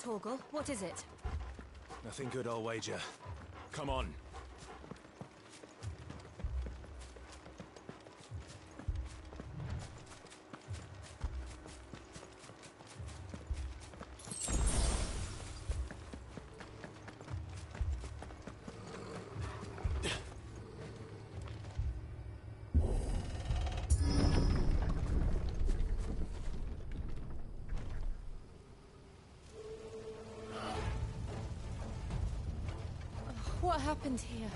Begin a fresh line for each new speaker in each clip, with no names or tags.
Torgal, what is it?
Nothing good, I'll wager. Come on.
What happened here?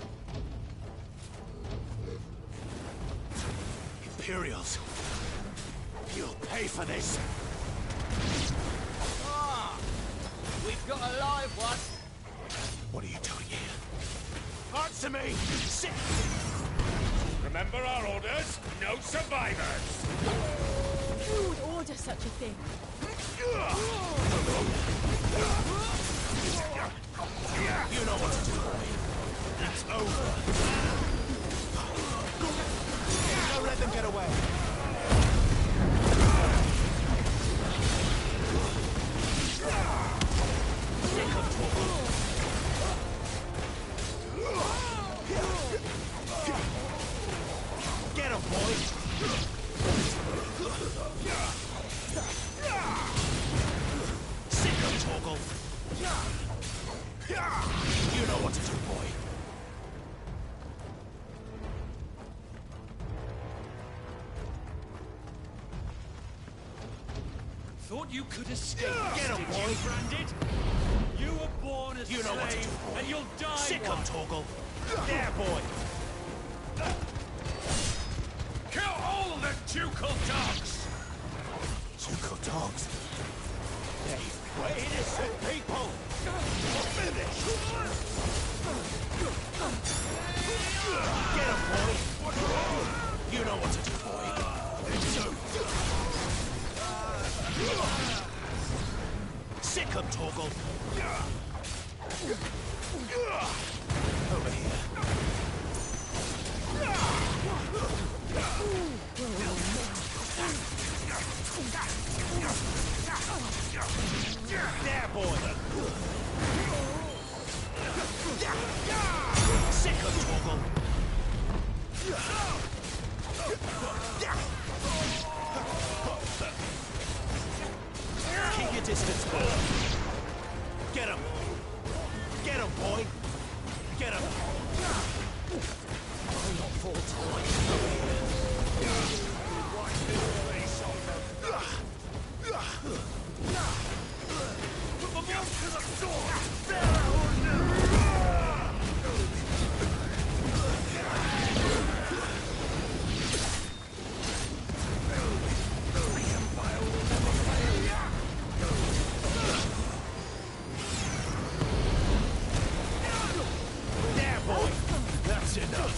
Imperials. You'll pay for this.
Ah! We've got a live one.
What are you doing here? Answer me! Sit!
Remember our orders? No survivors!
Who would order such a thing?
You know what to do, boy. It's over. Don't let them get away. Sick of trouble. Get him, boy. Sick of Torgal. You know what to do, boy.
Thought you could escape.
Get him,
did
boy.
you, Branded? You were born a
You know what to
slave,
do, boy.
and you'll die
Sick
one.
of Torgal. There, boy.
Kill all the ducal dogs!
Ducal dogs. They were innocent people. Finish. Get him, boy. You know what to do, boy. Sick of Torgal. Over here. There, boy. Sick of Torgal. Keep your distance, boy. Get him. Get him, boy. Get him. I'm not
Put the mouth to the sword!
There, boy. That's enough.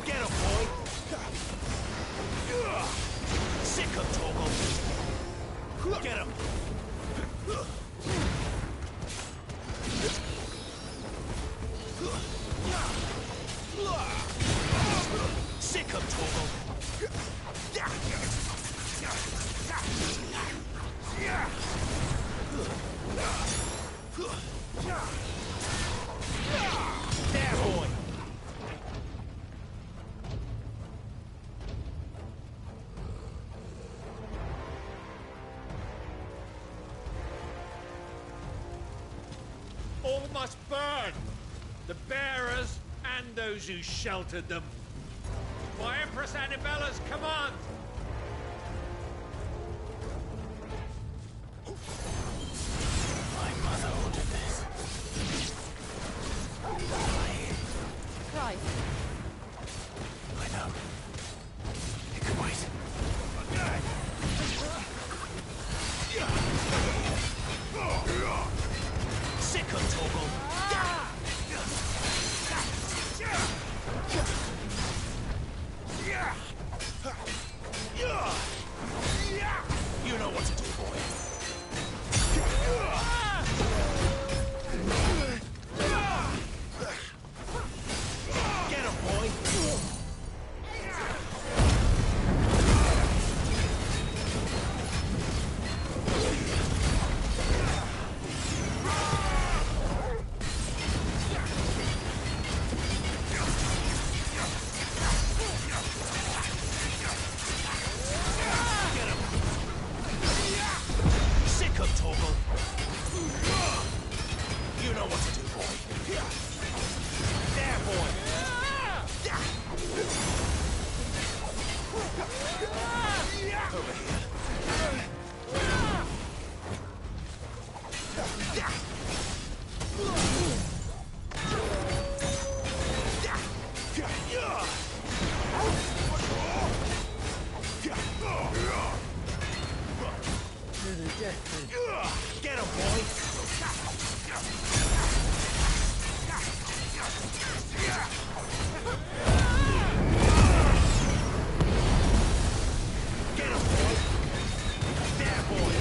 Get him, boy. Sick of Torgal. Get him. Sick of Torgal. There, boy.
All must burn! The bearers and those who sheltered them. By Empress Annibella's command!
My mother ordered this.
Christ.
I know. It can wait. Sick of Torgal. Get him, boy! Get him, boy! There, boy! Get him, boy!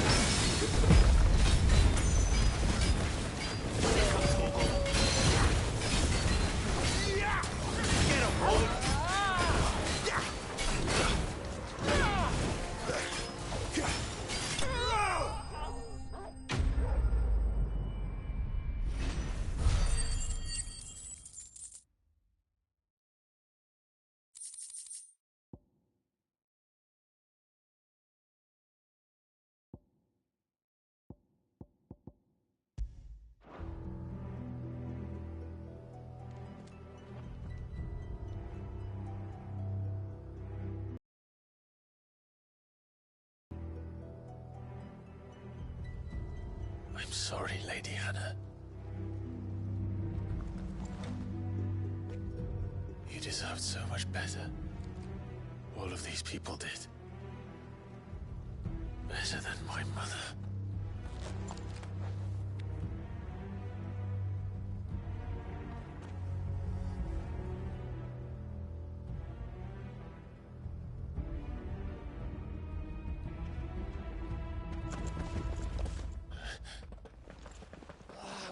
I'm sorry, Lady Hannah. You deserved so much better. All of these people did. Better than my mother.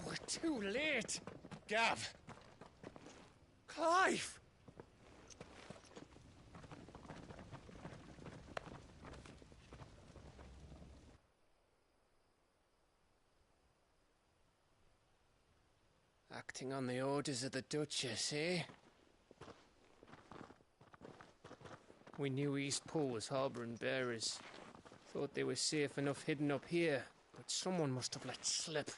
We're too late.
Gav!
Clive! Acting on the orders of the Duchess, eh? We knew East Pool was harbouring bearers. Thought they were safe enough hidden up here, but someone must have let slip.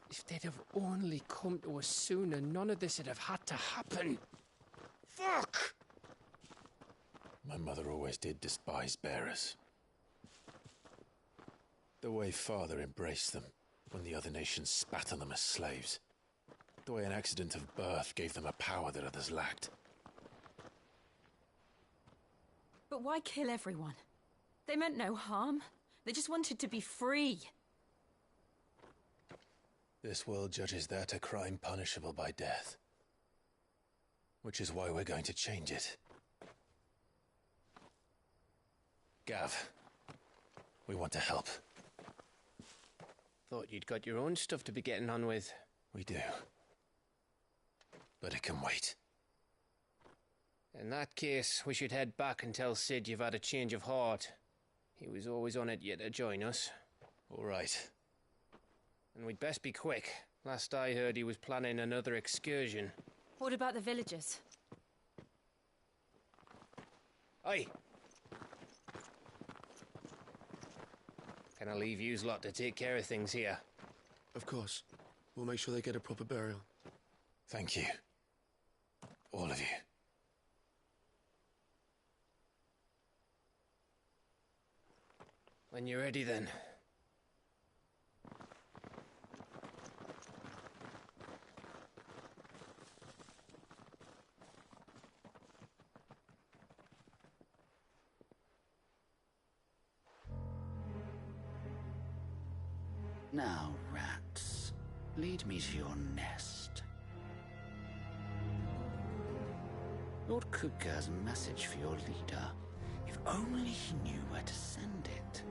If they'd have only come to us sooner, none of this would have had to happen. Fuck!
My mother always did despise bearers. The way Father embraced them when the other nations spat on them as slaves. The way an accident of birth gave them a power that others lacked.
But why kill everyone? They meant no harm. They just wanted to be free.
This world judges that a crime punishable by death. Which is why we're going to change it. Gav, we want to help.
Thought you'd got your own stuff to be getting on with.
We do. But it can wait.
In that case, we should head back and tell Sid you've had a change of heart. He was always on it yet to join us.
All right.
And we'd best be quick. Last I heard, he was planning another excursion.
What about the villagers?
Aye. Can I leave yous lot to take care of things here?
Of course. We'll make sure they get a proper burial.
Thank you. All of you.
When you're ready, then.
Now, rats, lead me to your nest. Lord Kupka has a message for your leader. If only he knew where to send it.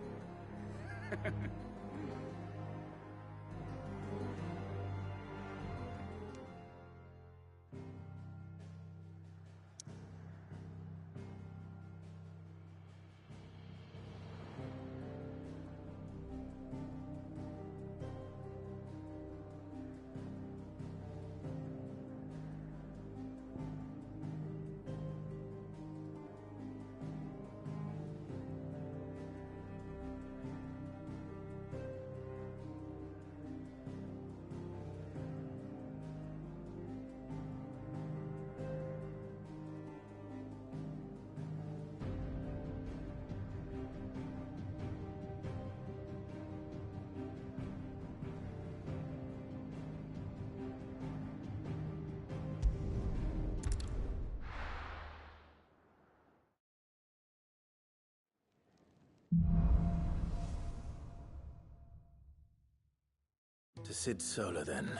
To Sid Solar, then.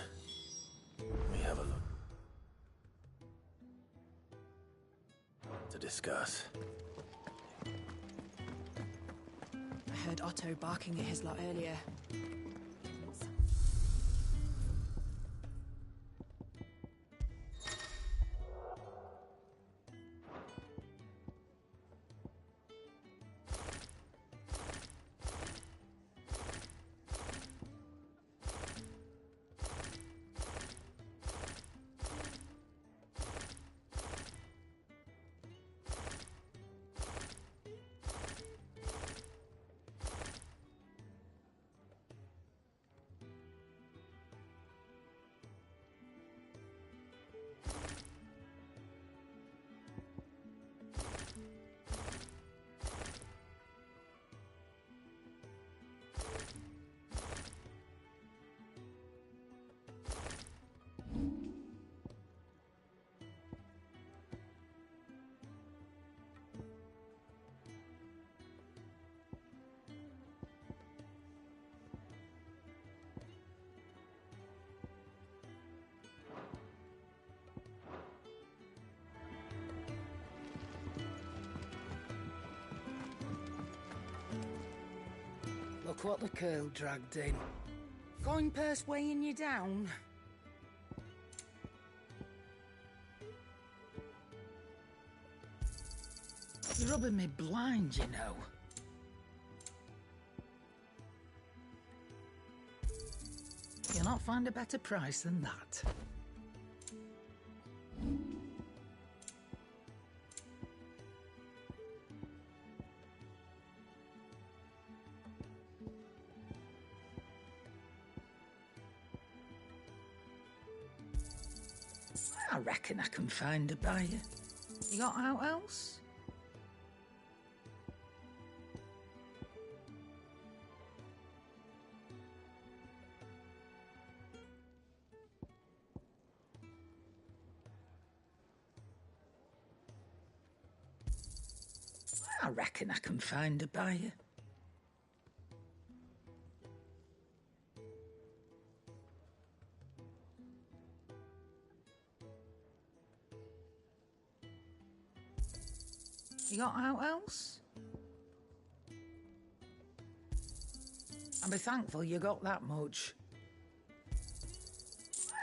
We have a lot to discuss.
I heard Otto barking at his lot earlier.
Look what the curl dragged in. Coin purse weighing you down. You're rubbing me blind, you know. You'll not find a better price than that. I reckon I can find a buyer. You got out else? I reckon I can find a buyer. You got out else? I'll be thankful you got that much.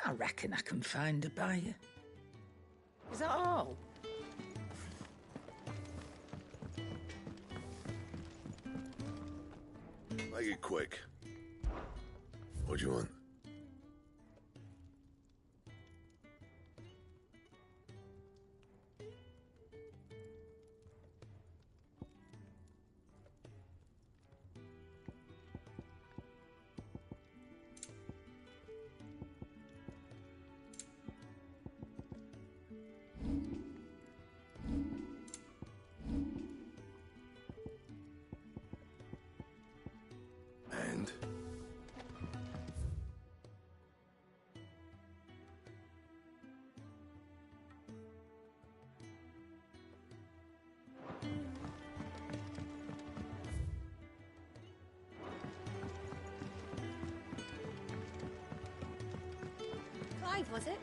I reckon I can find a buyer. Is that all?
Make it quick. What do you want? And?
Clive, was it?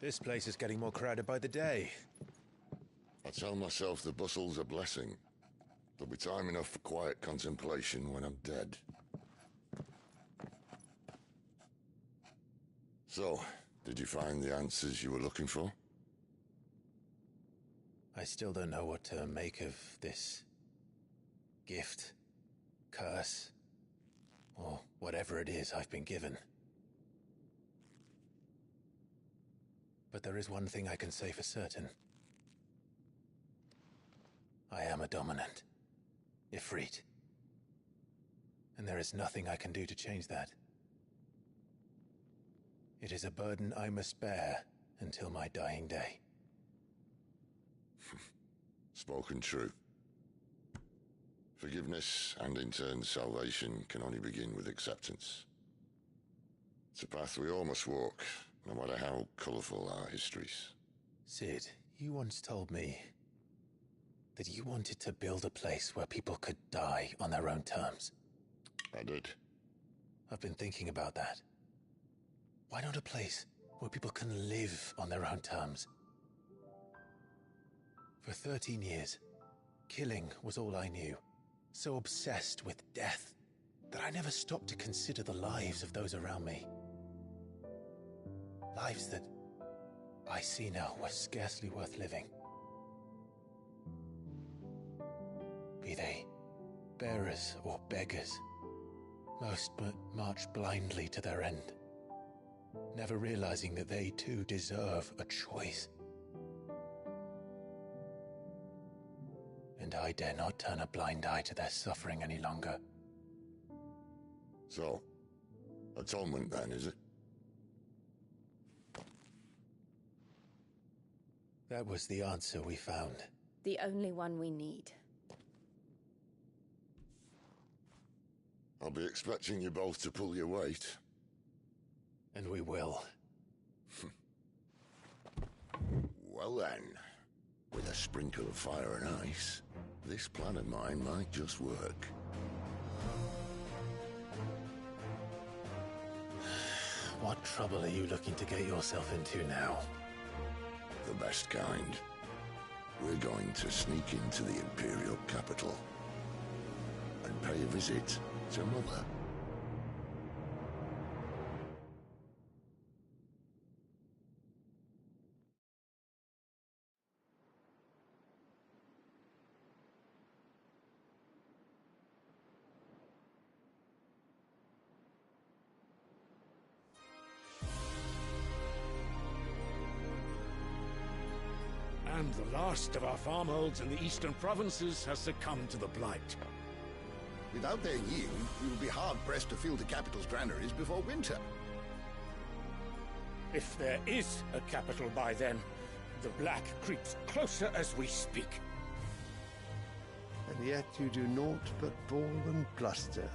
This place is getting more crowded by the day.
I tell myself the bustle's a blessing. There'll be time enough for quiet contemplation when I'm dead. So, did you find the answers you were looking for?
I still don't know what to make of this gift, curse, or whatever it is I've been given. But there is one thing I can say for certain. I am a dominant, Ifrit. And there is nothing I can do to change that. It is a burden I must bear until my dying day.
Spoken true. Forgiveness and in turn salvation can only begin with acceptance. It's a path we all must walk, no matter how colourful our histories.
Sid, you once told me that you wanted to build a place where people could die on their own terms.
I did.
I've been thinking about that. Why not a place where people can live on their own terms? For 13 years, killing was all I knew. So obsessed with death that I never stopped to consider the lives of those around me. Lives that I see now were scarcely worth living. Be they bearers or beggars, most march blindly to their end, never realizing that they too deserve a choice. And I dare not turn a blind eye to their suffering any longer.
So, atonement then, is it?
That was the answer we found.
The only one we need.
I'll be expecting you both to pull your weight.
And we will.
Well then, with a sprinkle of fire and ice, this plan of mine might just work.
What trouble are you looking to get yourself into now?
The best kind. We're going to sneak into the Imperial capital and pay a visit to Mother.
And the last of our farmholds in the eastern provinces has succumbed to the blight.
Without their yield, we will be hard-pressed to fill the capital's granaries before winter.
If there is a capital by then, the black creeps closer as we speak.
And yet you do naught but bawl and bluster.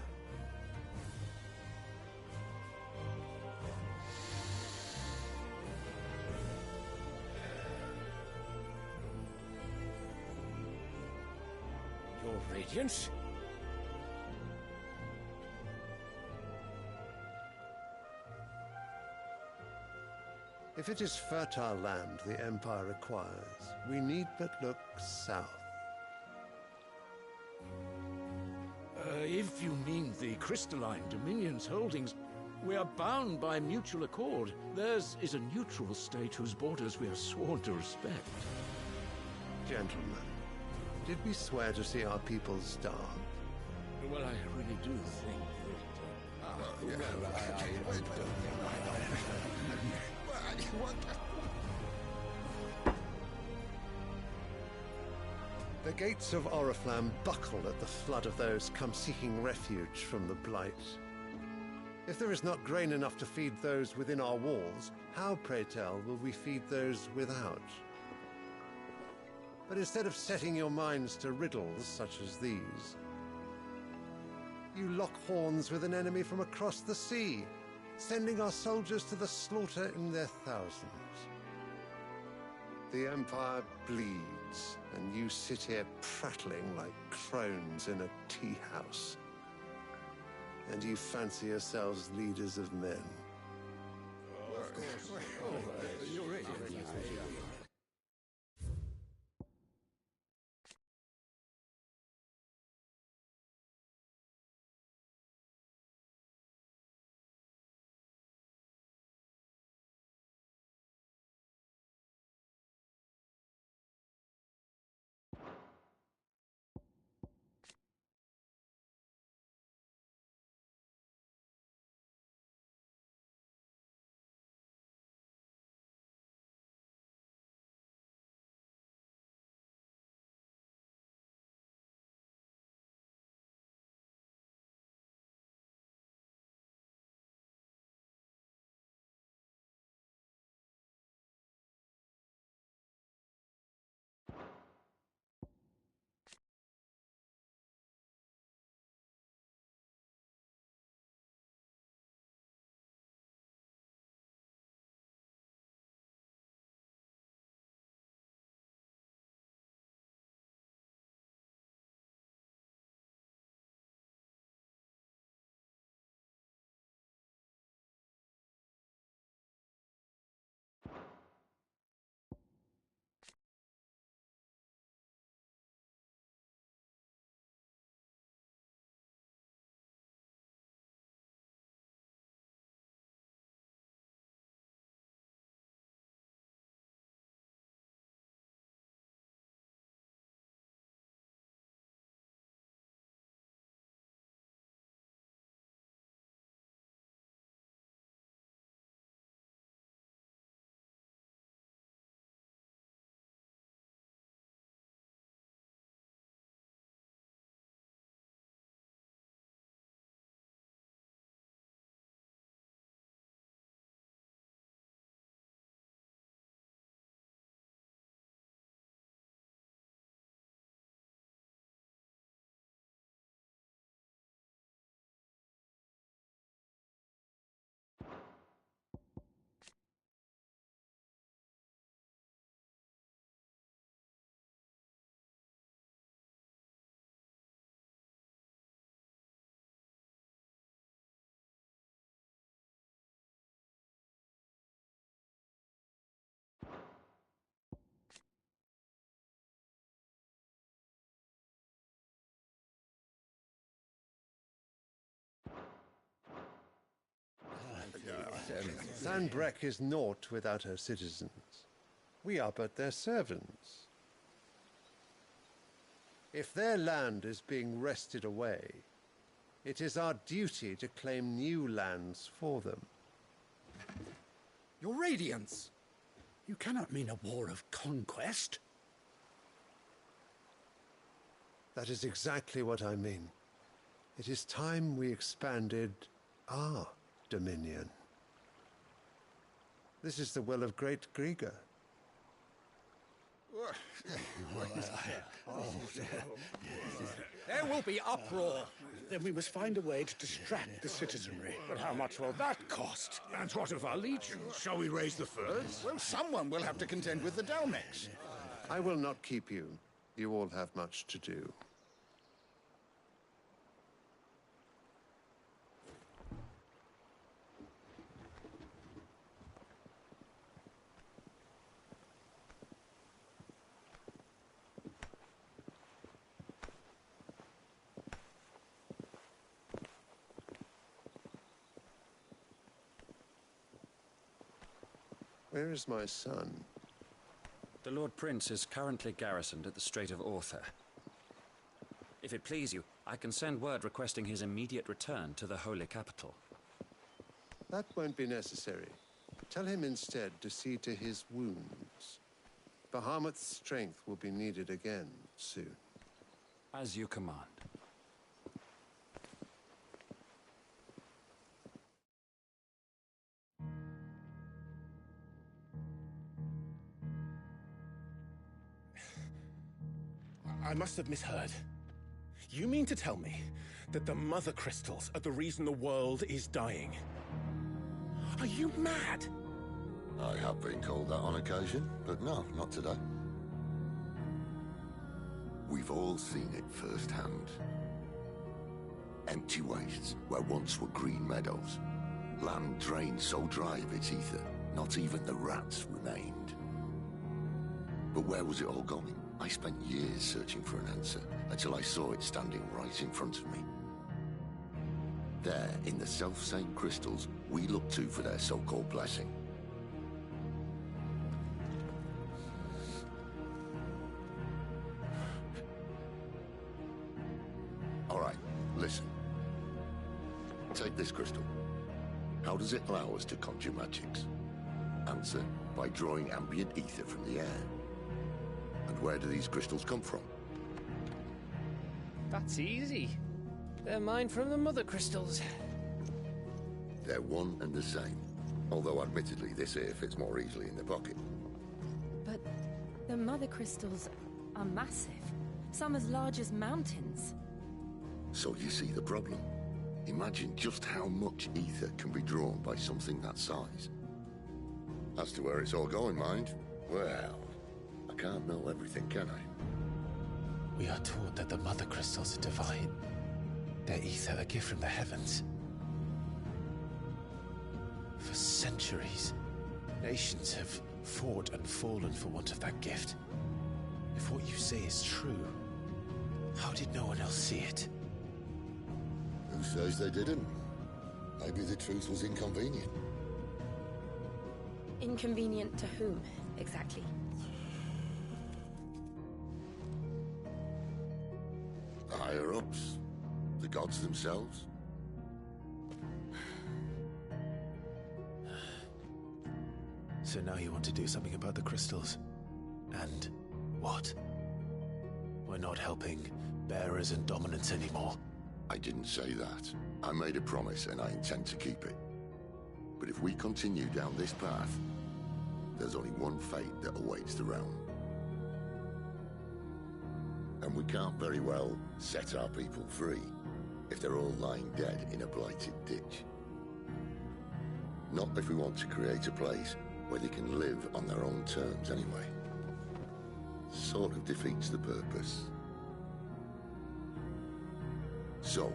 Your Radiance?
If it is fertile land the Empire requires, we need but look south.
If you mean the crystalline Dominion's holdings, we are bound by mutual accord. Theirs is a neutral state whose borders we are sworn to respect.
Gentlemen, did we swear to see our people starve?
Well, I really do think
The gates of Oriflamme buckle at the flood of those come seeking refuge from the blight. If there is not grain enough to feed those within our walls, how, pray tell, will we feed those without? But instead of setting your minds to riddles such as these, you lock horns with an enemy from across the sea, sending our soldiers to the slaughter in their thousands. The Empire bleeds, and you sit here prattling like crones in a tea house. And you fancy yourselves leaders of men.
Of course. You're ready.
Sanbreque is naught without her citizens. We are but their servants. If their land is being wrested away, it is our duty to claim new lands for them.
Your Radiance! You cannot mean a war of conquest.
That is exactly what I mean. It is time we expanded our dominion. This is the will of great Grieger.
There will be uproar. Then we must find a way to distract the citizenry.
But how much will that cost? And what of our legions? Shall we raise the furs?
Well, someone will have to contend with the Dalmex.
I will not keep you. You all have much to do. Where is my son?
The Lord Prince is currently garrisoned at the Strait of Author. If it please you, I can send word requesting his immediate return to the Holy Capital.
That won't be necessary. Tell him instead to see to his wounds. Bahamut's strength will be needed again soon.
As you command.
I must have misheard. You mean to tell me that the Mother Crystals are the reason the world is dying? Are you mad?
I have been called that on occasion, but no, not today. We've all seen it firsthand. Empty wastes where once were green meadows. Land drained so dry of its ether, not even the rats remained. But where was it all going? I spent years searching for an answer, until I saw it standing right in front of me. There, in the self-same crystals we look to for their so-called blessing. All right, listen. Take this crystal. How does it allow us to conjure magics? Answer, by drawing ambient ether from the air. And where do these crystals come from?
That's easy. They're mine from the Mother Crystals.
They're one and the same. Although admittedly this here fits more easily in the pocket.
But the Mother Crystals are massive. Some as large as mountains.
So you see the problem. Imagine just how much ether can be drawn by something that size. As to where it's all going, mind, well, I can't know everything, can I?
We are taught that the Mother Crystals are divine. Their ether a gift from the heavens. For centuries, nations have fought and fallen for want of that gift. If what you say is true, how did no one else see it?
Who says they didn't? Maybe the truth was inconvenient.
Inconvenient to whom, exactly?
The higher-ups? The gods themselves?
So now you want to do something about the crystals? And what? We're not helping bearers and dominants anymore.
I didn't say that. I made a promise and I intend to keep it. But if we continue down this path, there's only one fate that awaits the realm. And we can't very well set our people free if they're all lying dead in a blighted ditch. Not if we want to create a place where they can live on their own terms anyway. Sort of defeats the purpose. So,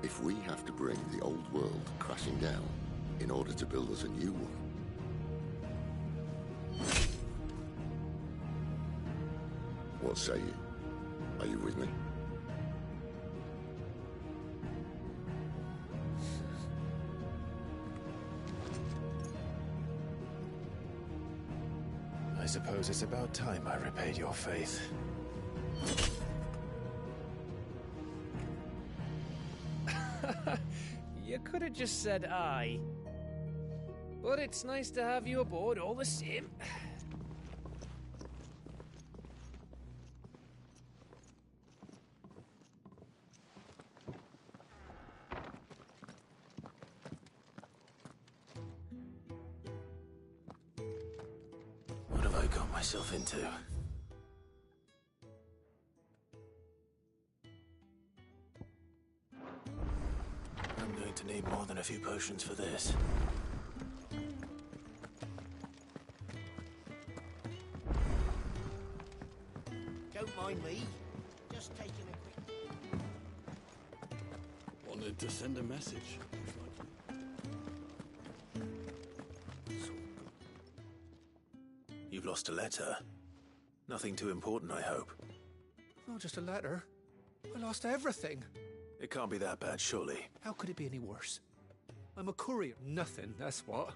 if we have to bring the old world crashing down in order to build us a new one, what say you? Are you with me?
I suppose it's about time I repaid your faith.
You could have just said aye. But it's nice to have you aboard all the same.
What have I got myself into? I'm going to need more than a few potions for this.
Don't mind me. Just taking a quick...
Wanted to send a message.
You've lost a letter. Nothing too important, I hope.
Not just a letter. I lost everything.
It can't be that bad, surely.
How could it be any worse? I'm a courier. Nothing, that's what.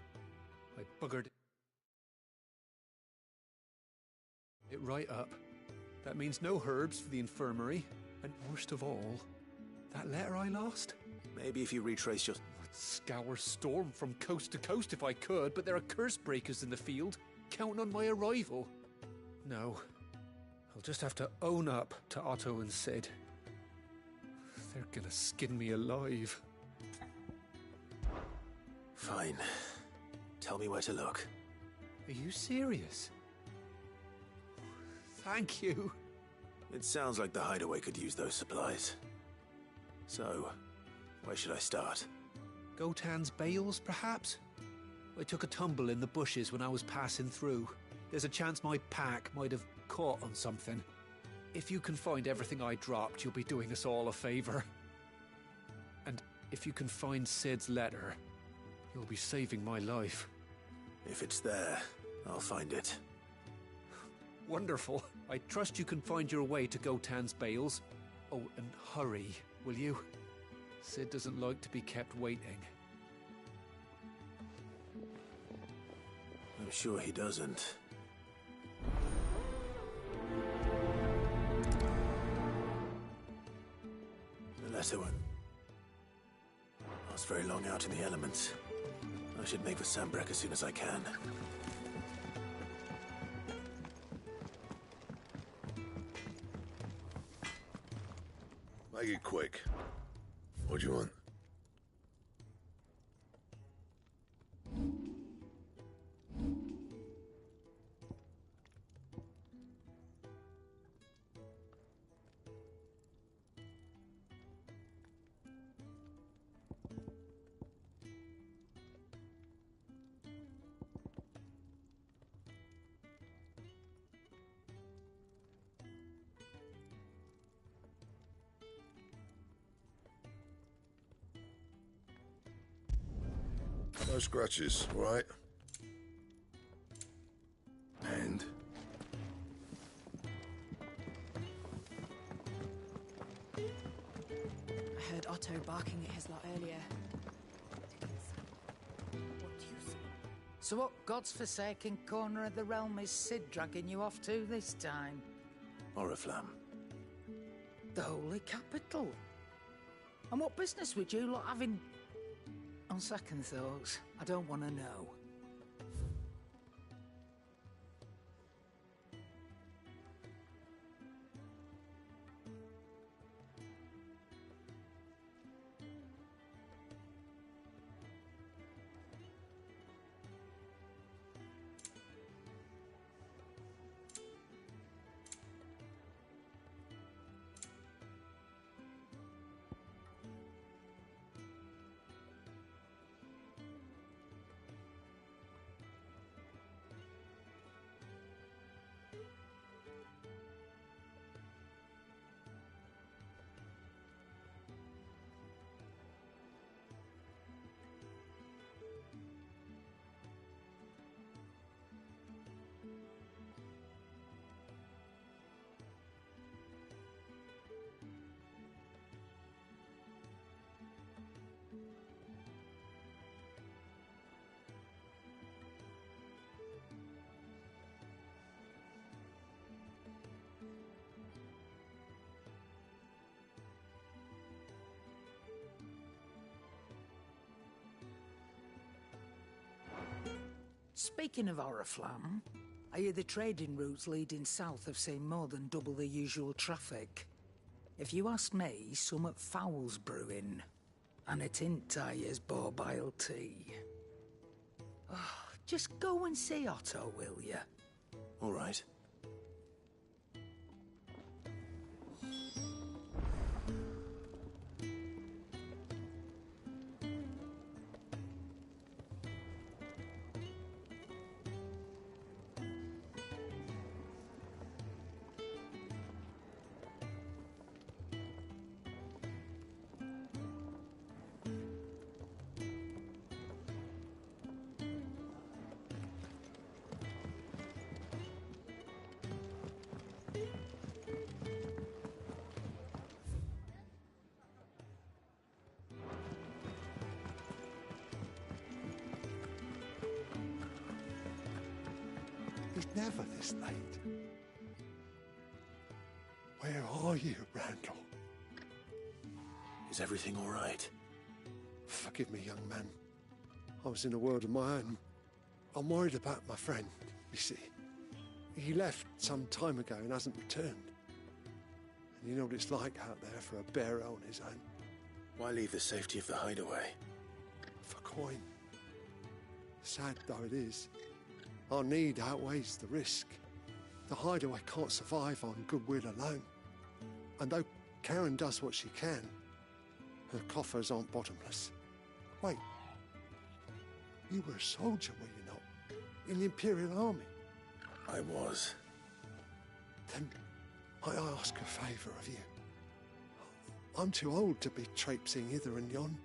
I buggered it right up. That means no herbs for the infirmary. And worst of all, that letter I lost?
Maybe if you retrace your...
I'd scour Storm from coast to coast if I could, but there are curse breakers in the field, counting on my arrival. No. I'll just have to own up to Otto and Sid. They're gonna skin me alive.
Fine. Tell me where to look.
Are you serious? Thank you.
It sounds like the hideaway could use those supplies. So, where should I start?
Gotan's bales, perhaps? I took a tumble in the bushes when I was passing through. There's a chance my pack might have caught on something. If you can find everything I dropped, you'll be doing us all a favor. And if you can find Sid's letter, you'll be saving my life.
If it's there, I'll find it.
Wonderful. I trust you can find your way to Gotan's bales. Oh, and hurry, will you? Sid doesn't like to be kept waiting.
I'm sure he doesn't. The letter won't last very long out in the elements. I should make for Sambrek as soon as I can.
Make it quick. What do you want? No scratches, all right? And?
I heard Otto barking at his lot earlier. What do you see?
So what God's forsaken corner of the realm is Sid dragging you off to this time?
Oriflamme.
The Holy Capital. And what business would you lot having... On second thoughts, I don't want to know. Speaking of Oriflamme, I hear the trading routes leading south have seen more than double the usual traffic. If you ask me, somewhat foul's brewing. And it ain't Tyre's borbile tea. Oh, just go and see Otto, will you?
All right.
He's never this late. Where are you, Randall?
Is everything all right?
Forgive me, young man. I was in a world of my own. I'm worried about my friend, you see. He left some time ago and hasn't returned. And you know what it's like out there for a bearer on his own.
Why leave the safety of the hideaway?
For coin. Sad though it is, our need outweighs the risk. The hideaway can't survive on goodwill alone. And though Karen does what she can, her coffers aren't bottomless. Wait, you were a soldier, were you not? In the Imperial Army?
I was.
Then I ask a favour of you. I'm too old to be traipsing hither and yon.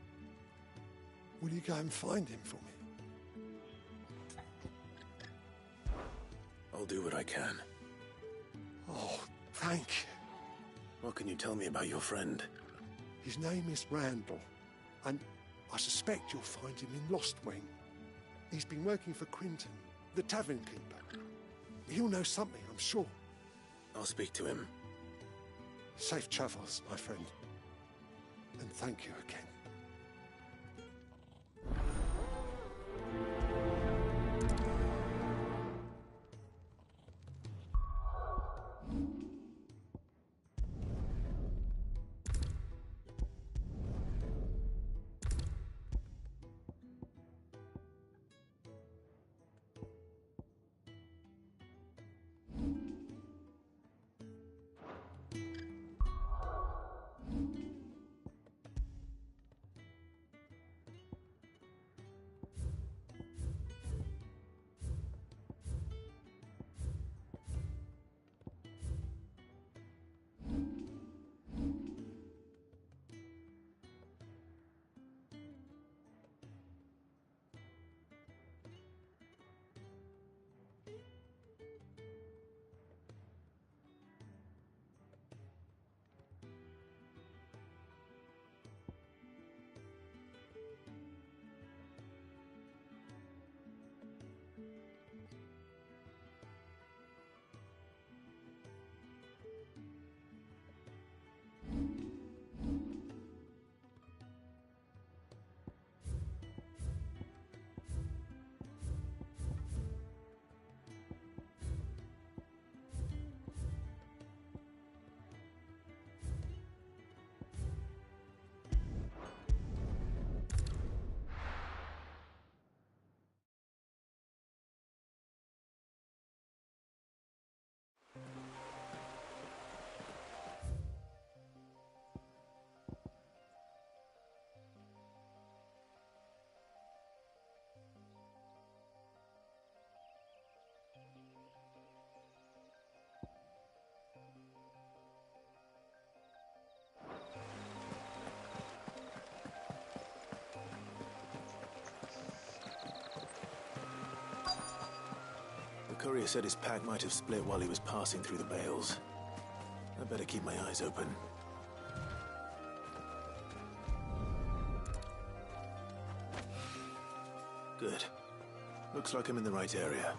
Will you go and find him for me?
I'll do what I can.
Oh, thank you.
What can you tell me about your friend?
His name is Randall, and I suspect you'll find him in Lost Wing. He's been working for Quinton, the tavern keeper. He'll know something, I'm sure.
I'll speak to him.
Safe travels, my friend. And thank you again.
The courier said his pack might have split while he was passing through the bales. I better keep my eyes open. Good. Looks like I'm in the right area.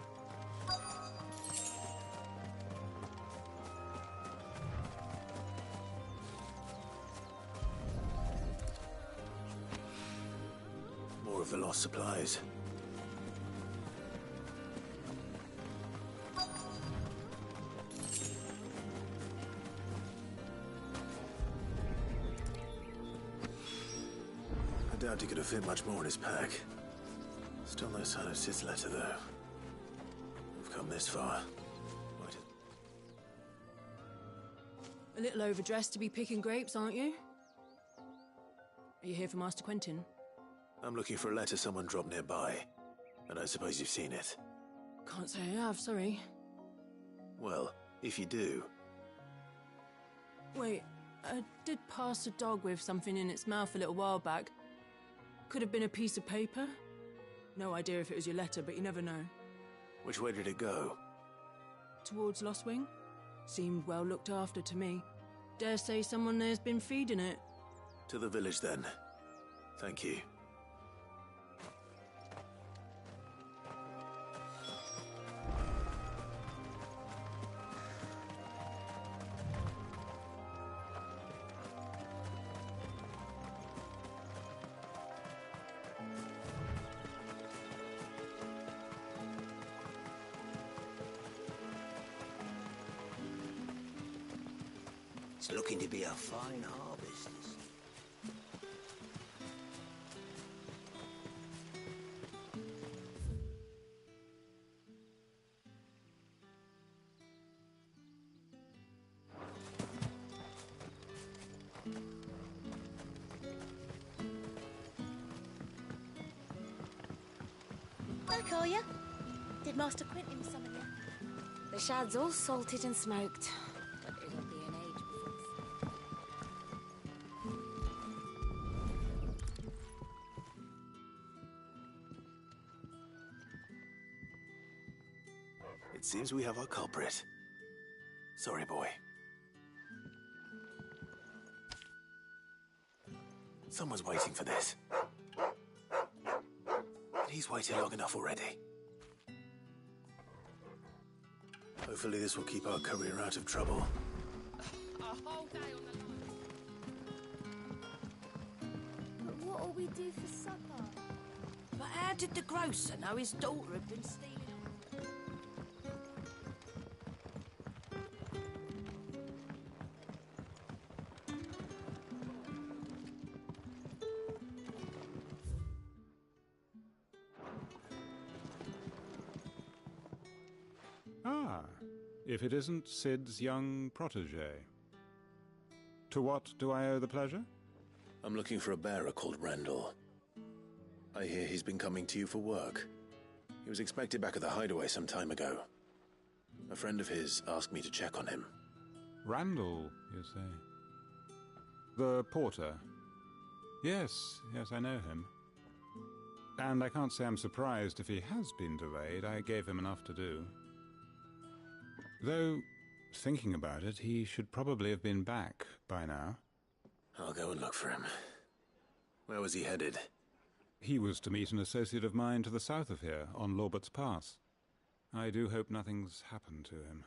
More of the lost supplies.
Doubt he could have fit much more in his pack. Still no sign of Sid's letter, though. We've come this far.
A little overdressed to be picking grapes, aren't you? Are you here for Master Quentin?
I'm looking for a letter someone dropped nearby. I don't suppose you've seen it.
Can't say I have, sorry.
Well, if you do...
Wait, I did pass a dog with something in its mouth a little while back. Could have been a piece of paper. No idea if it was your letter, but you never know.
Which way did it go?
Towards Lost Wing? Seemed well looked after to me. Dare say someone there's been feeding it.
To the village, then. Thank you.
It's looking to be a fine harvest.
I call you. Did Master Quentin summon you?
The shad's all salted and smoked, but it'll be an age before
It seems we have our culprit. Sorry, boy. Someone's waiting for this. And he's waited long enough already. Hopefully this will keep our career out of trouble.
A whole day on the line. But what'll we do for supper?
But how did the grocer know his daughter had been stealing?
Ah, if it isn't Sid's young protege. To what do I owe the pleasure?
I'm looking for a bearer called Randall. I hear he's been coming to you for work. He was expected back at the hideaway some time ago. A friend of his asked me to check on him.
Randall, you say? The porter? Yes, I know him. And I can't say I'm surprised if he has been delayed. I gave him enough to do. Though, thinking about it, he should probably have been back by now.
I'll go and look for him. Where was he headed?
He was to meet an associate of mine to the south of here, on Lorbert's Pass. I do hope nothing's happened to him.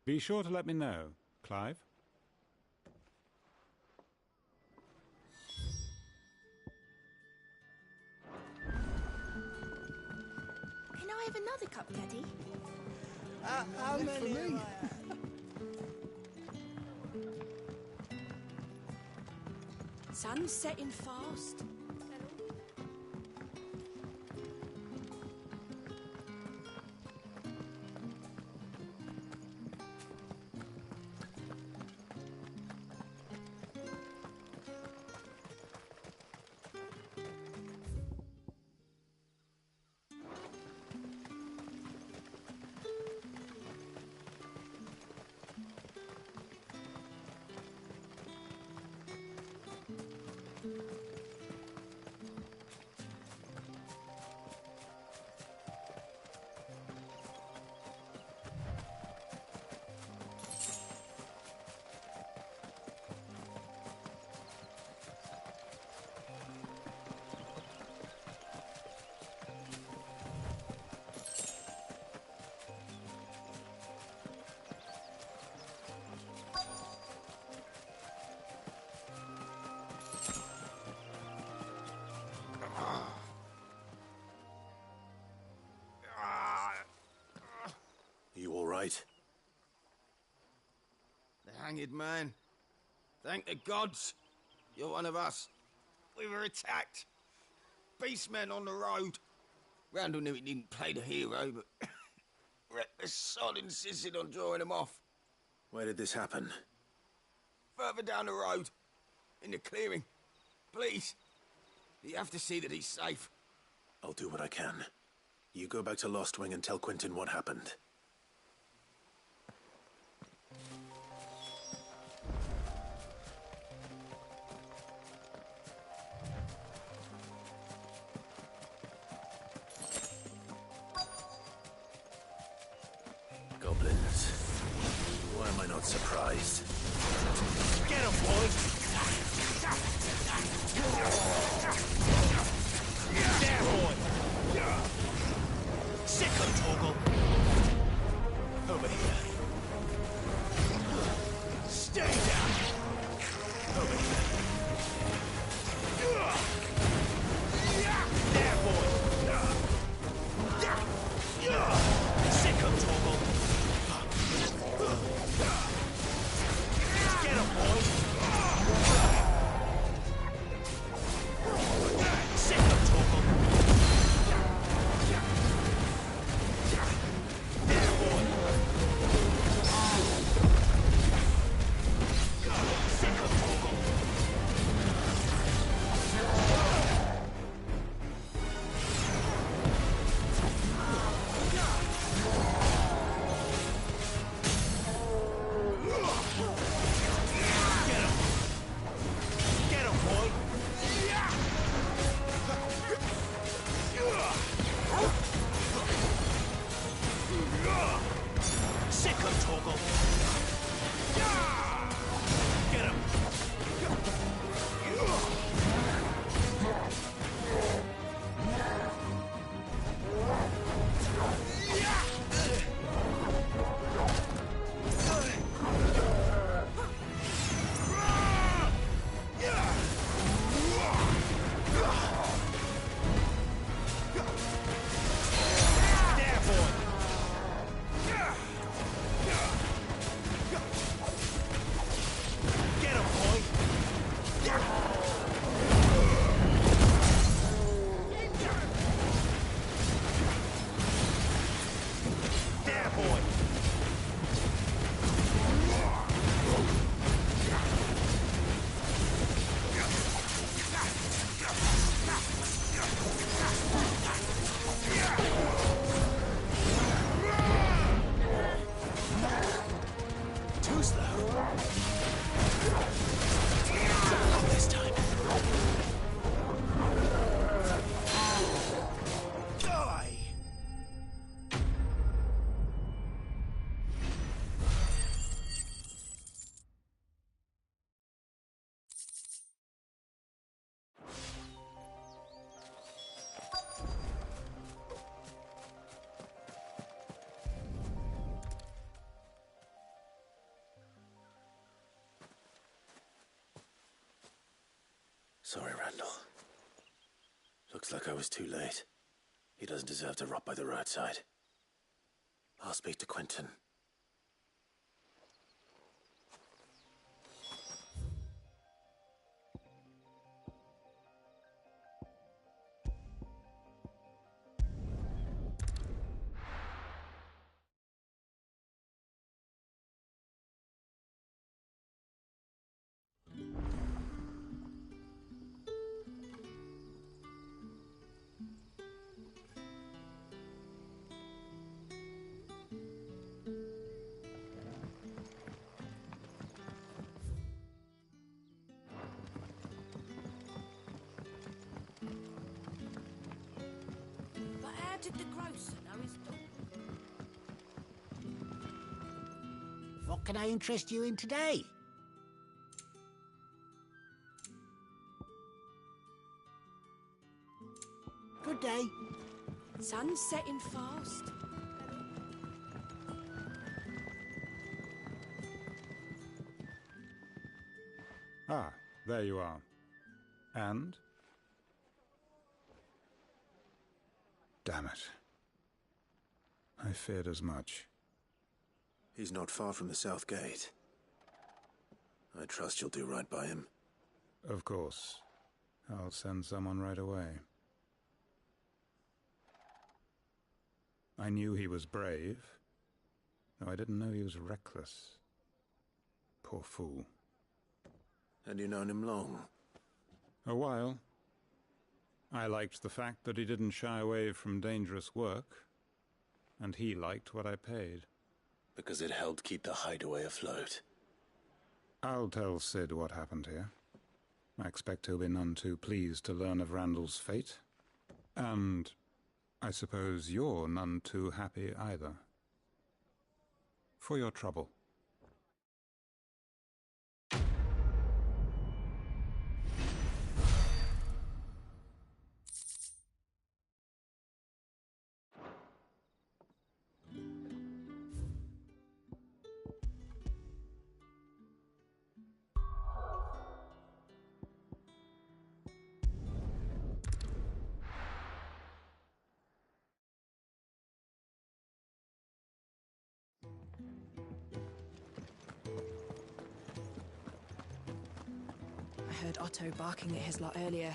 Be sure to let me know, Clive.
Can I have another cup, Daddy?
How many for me?
Sun's setting fast.
You all right?
The hanged man. Thank the gods. You're one of us. We were attacked. Beastmen on the road. Randall knew he didn't play the hero, but reckless sod insisted on drawing him off.
Where did this happen?
Further down the road. In the clearing. Please. You have to see that he's safe.
I'll do what I can. You go back to Lost Wing and tell Quentin what happened. Goblins. Why am I not surprised?
Get him, boys! There, boy! Sick of Toggle! Over here. Stay down! Over here. There, boy! Sick of Toggle! Get him, boy! Sick of Toggle! There, boy! Sick of Toggle! Get him, boy! Sick of Toggle! Get him! There, boy! Get him, boy! There, boy! Too slow. Not this time. Die!
Sorry, Randall. Looks like I was too late. He doesn't deserve to rot by the roadside. I'll speak to Quentin.
But how did the grocer know his dog?
What can I interest you in today? Good day.
Sun's setting fast.
Ah, there you are. And? Damn it. I feared as much.
He's not far from the South Gate. I trust you'll do right by him.
Of course. I'll send someone right away. I knew he was brave, though I didn't know he was reckless. Poor fool.
And you known him long?
A while. I liked the fact that he didn't shy away from dangerous work, and he liked what I paid.
Because it helped keep the hideaway afloat.
I'll tell Sid what happened here. I expect he'll be none too pleased to learn of Randall's fate. And I suppose you're none too happy either. For your trouble.
I heard Otto barking at his lot earlier.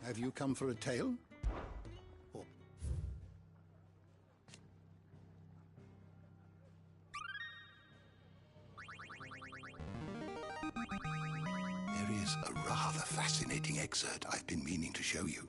Have you come for a tale? Or... There is a rather fascinating excerpt I've been meaning to show you.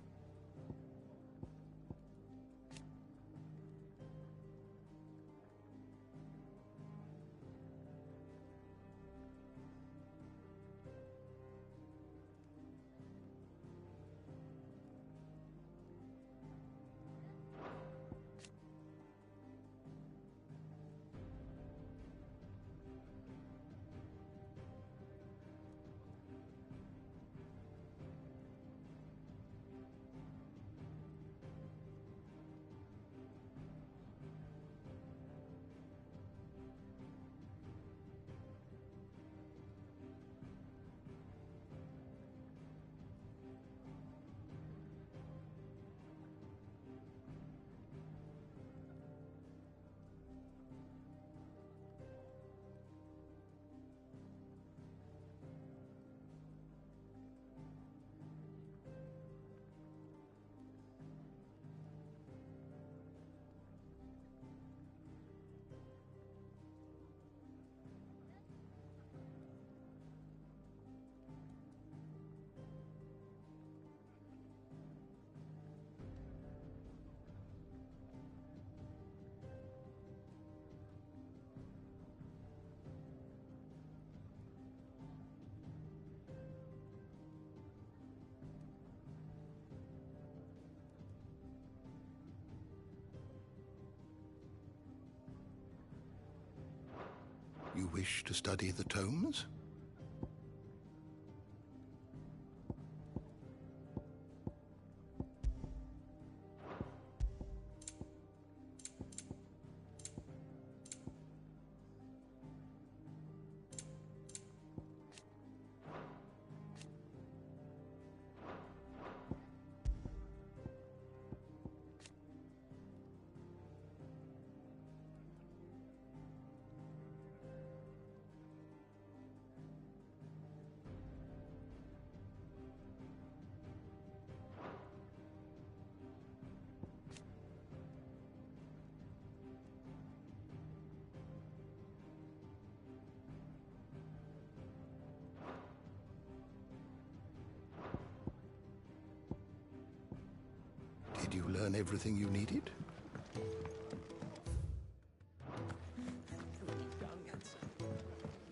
You wish to study the tomes? Did you learn everything you needed?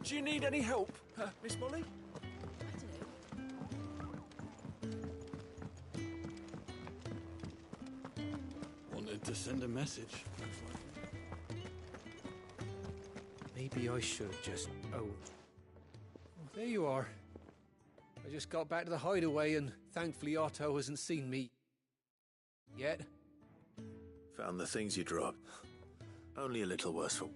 Do you need any help, Miss Molly?
Wanted to send a message.
Maybe I should just... Oh, there you are. I just got back to the hideaway and thankfully Otto hasn't seen me... yet.
Found the things you dropped. Only a little worse for...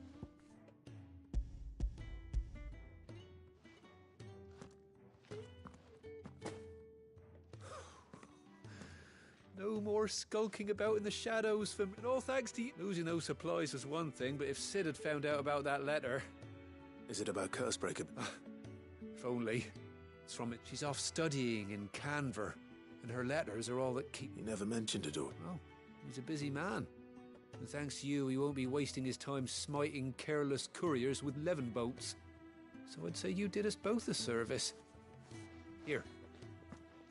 No more skulking about in the shadows for me. And all thanks to you. Losing those supplies was one thing, but if Sid had found out about that letter...
Is it about Cursebreaker?
If only. It's from it. She's off studying in Canver, and her letters are all that keep...
He never mentioned it all.
Oh, he's a busy man. And thanks to you, he won't be wasting his time smiting careless couriers with levin boats. So I'd say you did us both a service. Here,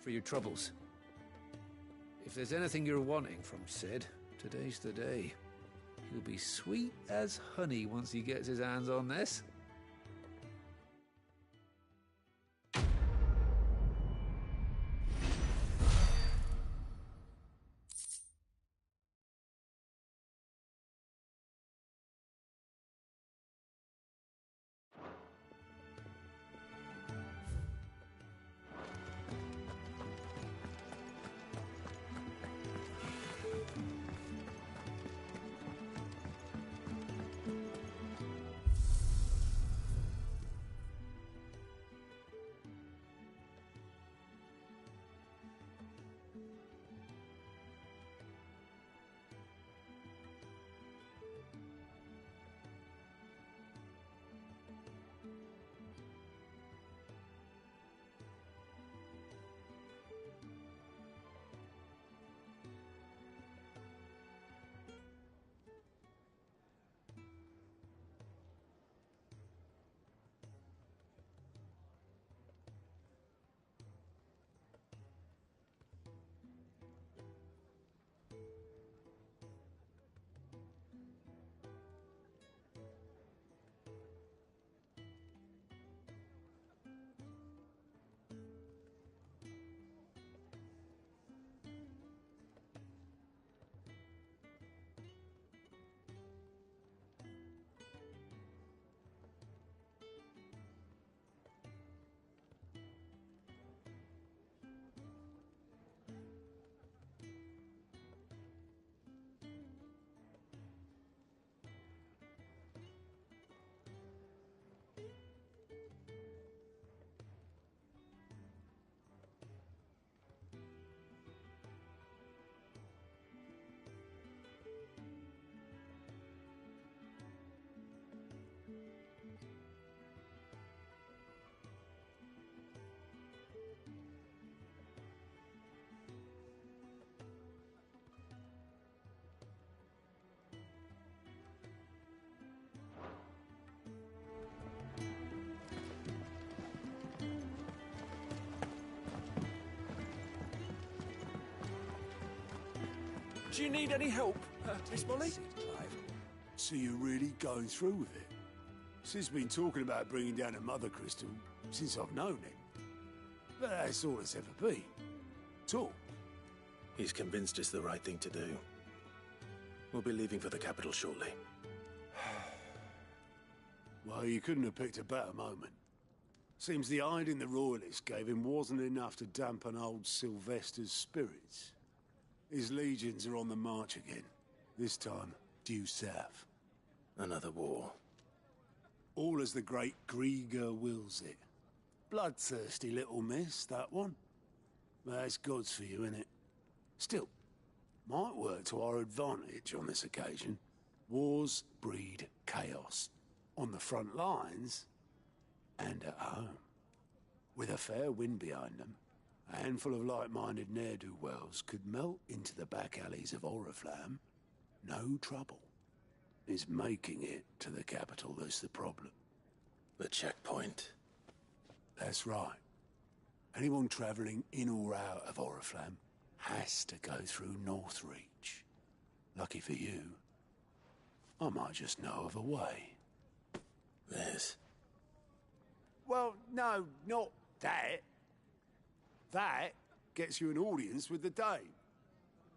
for your troubles. If there's anything you're wanting from Sid, today's the day. He'll be sweet as honey once he gets his hands on this.
Do you need any help, Miss Molly?
So you're really going through with it? Sid's been talking about bringing down a mother crystal since I've known him. But that's all it's ever been. Talk.
He's convinced it's the right thing to do. We'll be leaving for the capital shortly.
Well, you couldn't have picked a better moment. Seems the hiding the royalists gave him wasn't enough to dampen old Sylvester's spirits. His legions are on the march again, this time due south.
Another war.
All as the great Grieger wills it. Bloodthirsty little miss, that one. But that's God's for you, innit? Still, might work to our advantage on this occasion. Wars breed chaos. On the front lines, and at home. With a fair wind behind them, a handful of like-minded ne'er-do-wells could melt into the back alleys of Oriflamme. No trouble. It's making it to the capital that's the problem.
The checkpoint.
That's right. Anyone travelling in or out of Oriflamme has to go through Northreach. Lucky for you, I might just know of a way.
This?
Well, no, not that. That gets you an audience with the Dame.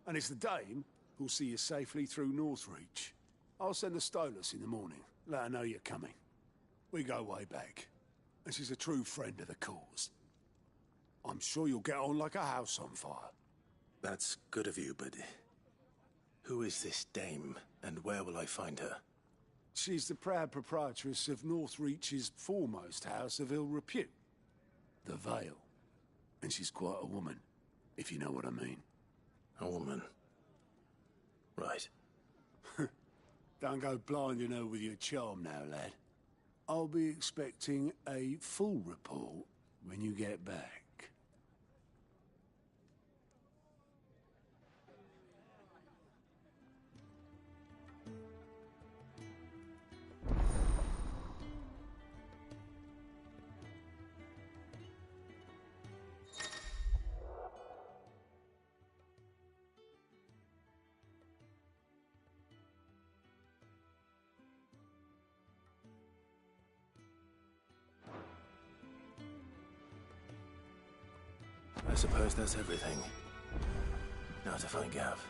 And it's the Dame who'll see you safely through Northreach. I'll send the Stolas in the morning. Let her know you're coming. We go way back. And she's a true friend of the cause. I'm sure you'll get on like a house on fire.
That's good of you, but... who is this Dame, and where will I find her?
She's the proud proprietress of Northreach's foremost house of ill repute. The Vale. And she's quite a woman, if you know what I mean.
A woman. Right.
Don't go blinding her with your charm now, lad. I'll be expecting a full report when you get back.
I suppose that's everything. Now to find Gav.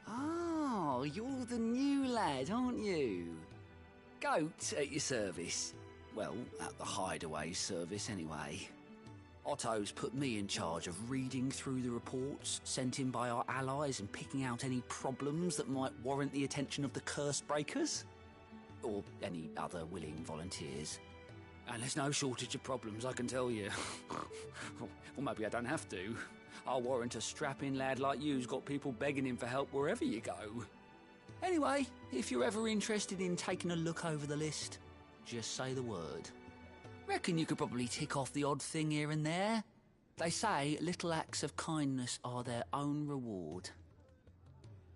Oh, you're the new lad, aren't you? Goat at your service. Well, at the hideaway service, anyway. Otto's put me in charge of reading through the reports sent in by our allies and picking out any problems that might warrant the attention of the curse breakers. Or any other willing volunteers. And there's no shortage of problems, I can tell you. Or maybe I don't have to. I'll warrant a strapping lad like you's got people begging him for help wherever you go. Anyway, if you're ever interested in taking a look over the list, just say the word. Reckon you could probably tick off the odd thing here and there. They say little acts of kindness are their own reward.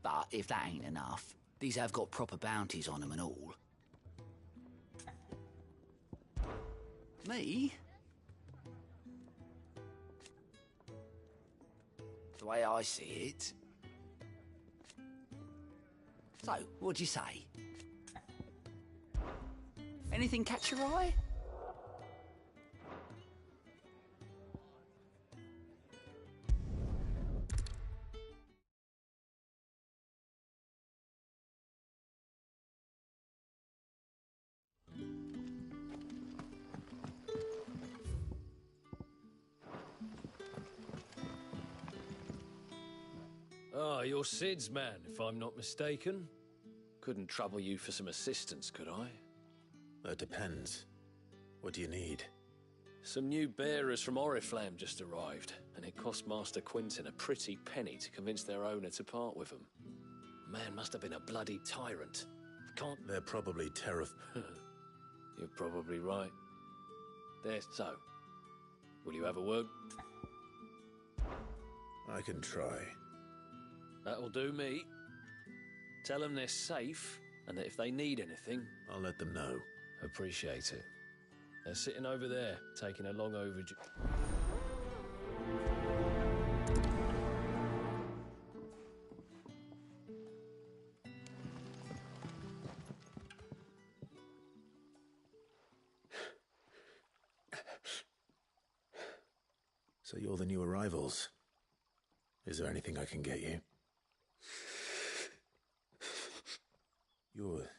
But if that ain't enough, these have got proper bounties on them and all. Me? The way I see it. So, what'd you say? Anything catch your eye?
Ah, you're Sid's man, if I'm not mistaken. Couldn't trouble you for some assistance, could I?
That depends. What do you need?
Some new bearers from Oriflamme just arrived, and it cost Master Quinton a pretty penny to convince their owner to part with them. Man must have been a bloody tyrant. Can't...
They're probably
You're probably right. There, so. Will you have a word?
I can try.
That'll do me. Tell them they're safe, and that if they need anything...
I'll let them know.
Appreciate it. They're sitting over there, taking a long overdue...
So you're the new arrivals. Is there anything I can get you? You're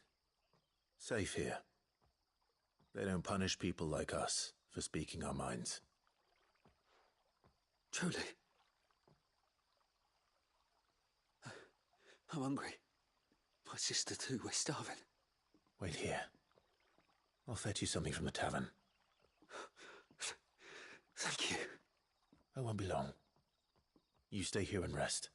safe here. They don't punish people like us for speaking our minds.
Truly. I'm hungry. My sister too, we're starving.
Wait here. I'll fetch you something from the tavern.
Thank you.
I won't be long. You stay here and rest.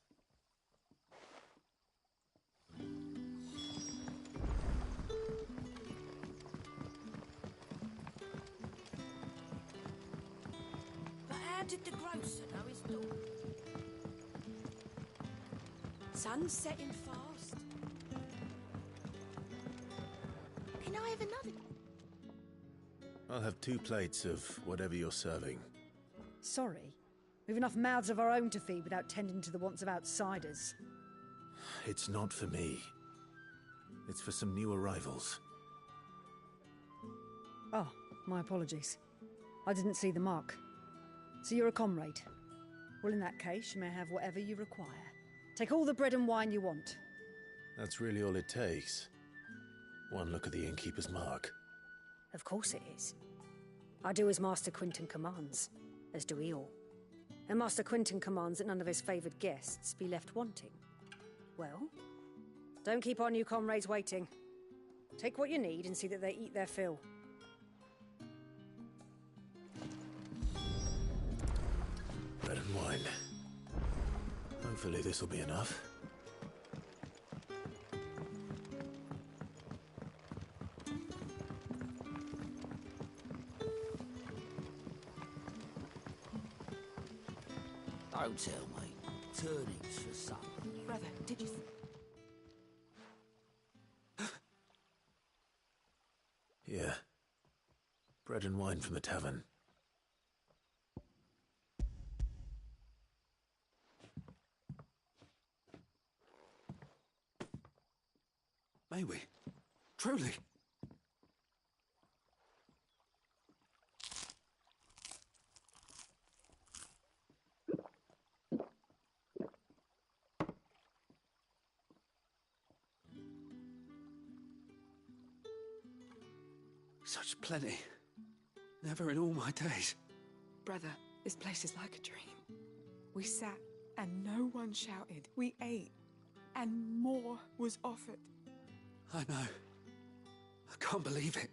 But how did the grocer know his door? Sun's setting fast. Can I have another?
I'll have 2 plates of whatever you're serving.
Sorry. We've enough mouths of our own to feed without tending to the wants of outsiders.
It's not for me. It's for some new arrivals.
Oh, my apologies. I didn't see the mark. So you're a comrade. Well, in that case, you may have whatever you require. Take all the bread and wine you want.
That's really all it takes. One look at the innkeeper's mark.
Of course it is. I do as Master Quinton commands, as do we all. And Master Quinton commands that none of his favoured guests be left wanting. Well, don't keep our new comrades waiting. Take what you need and see that they eat their fill.
Bread and wine. Hopefully this will be enough.
Don't tell me. Turnings for supper.
Brother, did you...
Yeah. Bread and wine from the tavern.
May we? Truly? Such plenty. Never in all my days.
Brother, this place is like a dream. We sat and no one shouted. We ate and more was offered.
I know. I can't believe it.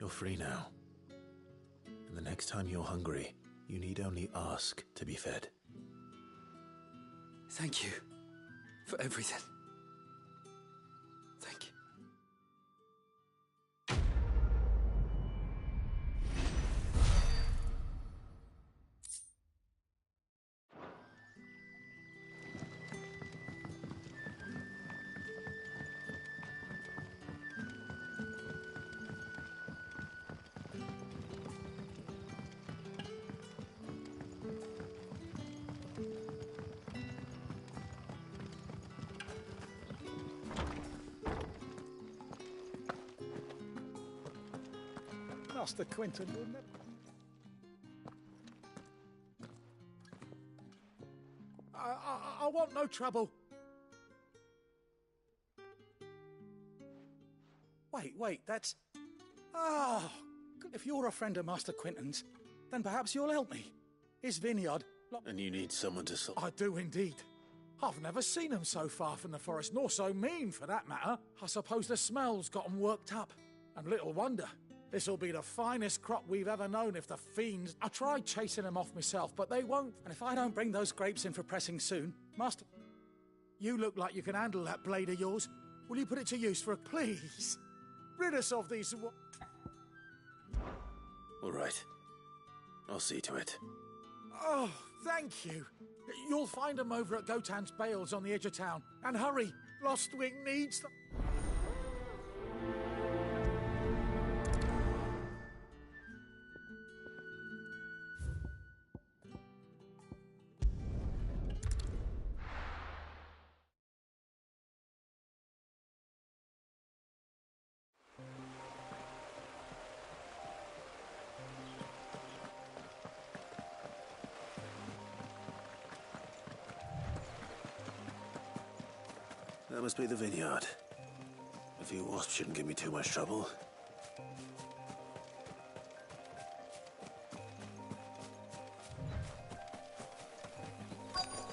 You're free now. And the next time you're hungry, you need only ask to be fed.
Thank you for everything. Thank you.
Master Quentin, wouldn't it? I want no trouble. Wait, that's... Oh, if you're a friend of Master Quentin's, then perhaps you'll help me. His vineyard...
And you need someone to solve...
I do indeed. I've never seen them so far from the forest, nor so mean, for that matter. I suppose the smell's got them worked up. And little wonder. This'll be the finest crop we've ever known if the fiends... I tried chasing them off myself, but they won't. And if I don't bring those grapes in for pressing soon... Master... You look like you can handle that blade of yours. Will you put it to use for a... Please? Rid us of these...
All right. I'll see to it.
Oh, thank you. You'll find them over at Gotan's Bales on the edge of town. And hurry, Lostwing needs them.
That must be the vineyard. A few wasps shouldn't give me too much trouble.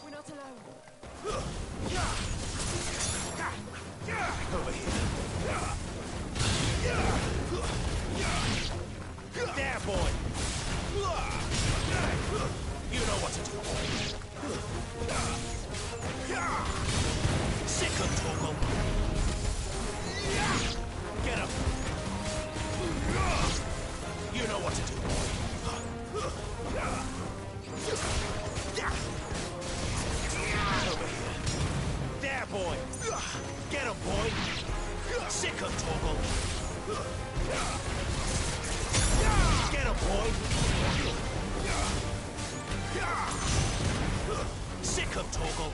We're not alone.
Over here.
There, boy! You know what to do. Sick of Torgal. Get him. You know what to do, boy. Over here. There, boy. Get him, boy. Sick of Torgal. Get him, boy. Sick of Torgal.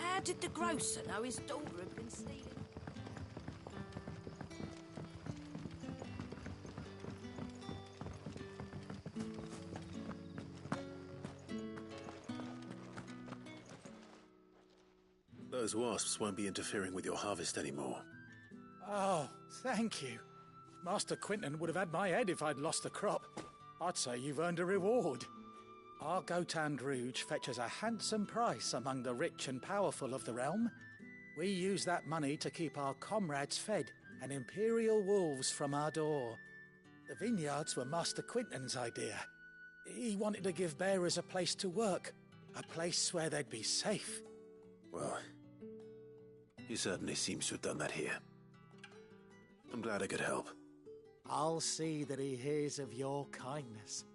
How did the grocer know his daughter had been stealing?
Those wasps won't be interfering with your harvest anymore.
Oh, thank you. Master Quinton would have had my head if I'd lost the crop. I'd say you've earned a reward. Our Gotand Rouge fetches a handsome price among the rich and powerful of the realm. We use that money to keep our comrades fed and imperial wolves from our door. The vineyards were Master Quinton's idea. He wanted to give bearers a place to work, a place where they'd be safe.
Well, he certainly seems to have done that here. I'm glad I could help.
I'll see that he hears of your kindness.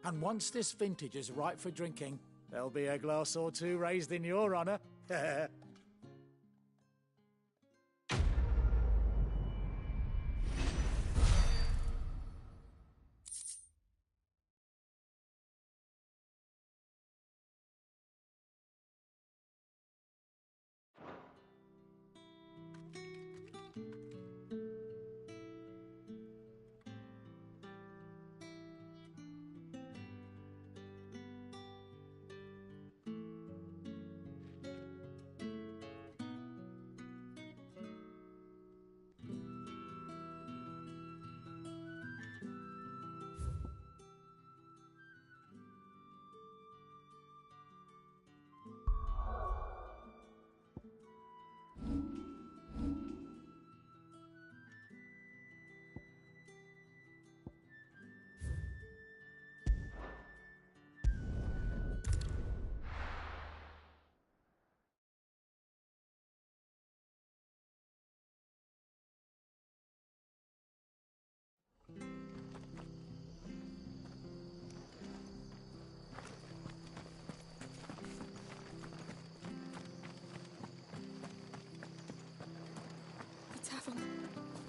And once this vintage is ripe for drinking, there'll be a glass or two raised in your honour.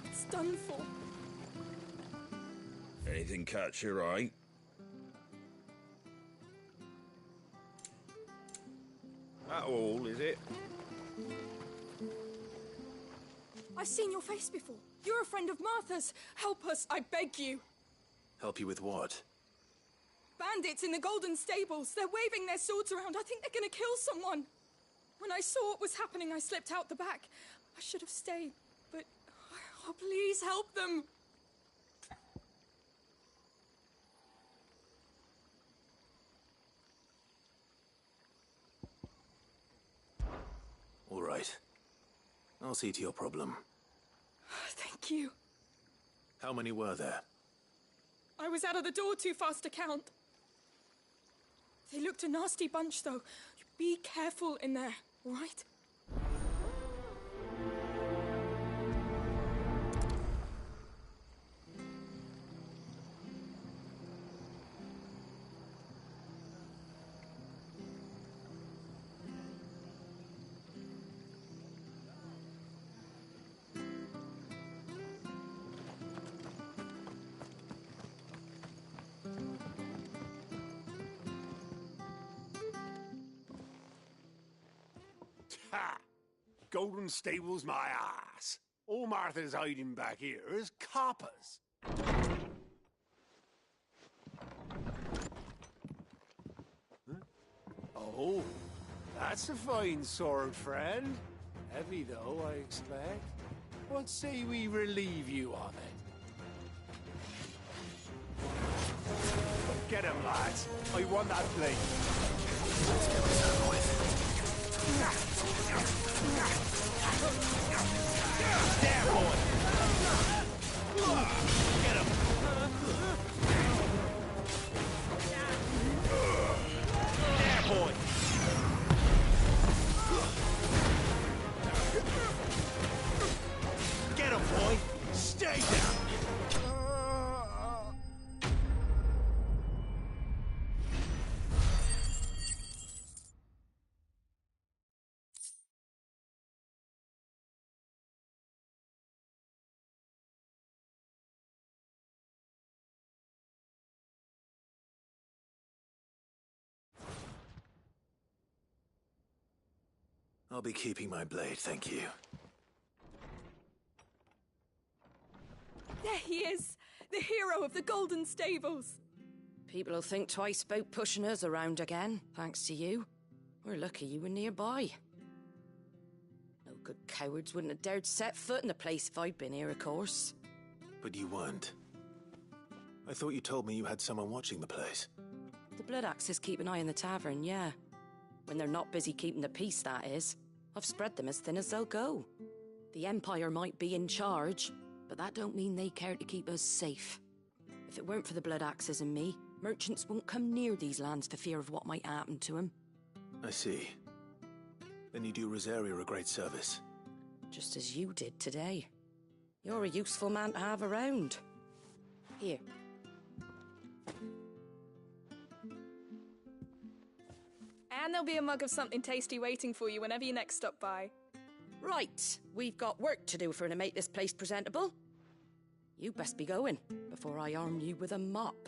It's done for.
Anything catch your eye? That all, is it?
I've seen your face before. You're a friend of Martha's. Help us, I beg you.
Help you with what?
Bandits in the Golden Stables. They're waving their swords around. I think they're gonna kill someone. When I saw what was happening, I slipped out the back. I should have stayed, but... Oh, please help them.
All right. I'll see to your problem.
Thank you.
How many were there?
I was out of the door too fast to count. They looked a nasty bunch, though. Be careful in there, all right?
Ha! Golden Stables my ass. All Martha's hiding back here is coppers. Huh? Oh, that's a fine sword, friend. Heavy, though, I expect. What say we relieve you of it? Get him, lads. I want that blade.
Let's get this over with.
There, boy! Get him! There, boy! Get him, boy! Stay down!
I'll be keeping my blade, thank you.
There he is! The hero of the Golden Stables!
People will think twice about pushing us around again, thanks to you. We're lucky you were nearby. Good cowards wouldn't have dared set foot in the place if I'd been here, of course.
But you weren't. I thought you told me you had someone watching the place.
The Blood Axes keep an eye on the tavern, yeah. When they're not busy keeping the peace, that is. I've spread them as thin as they'll go. The Empire might be in charge, but that don't mean they care to keep us safe. If it weren't for the Blood Axes and me, merchants won't come near these lands for fear of what might happen to them.
I see. Then you do Rosaria a great service.
Just as you did today. You're a useful man to have around. Here.
And there'll be a mug of something tasty waiting for you whenever you next stop by.
Right, we've got work to do for to make this place presentable. You best be going, before I arm you with a mop.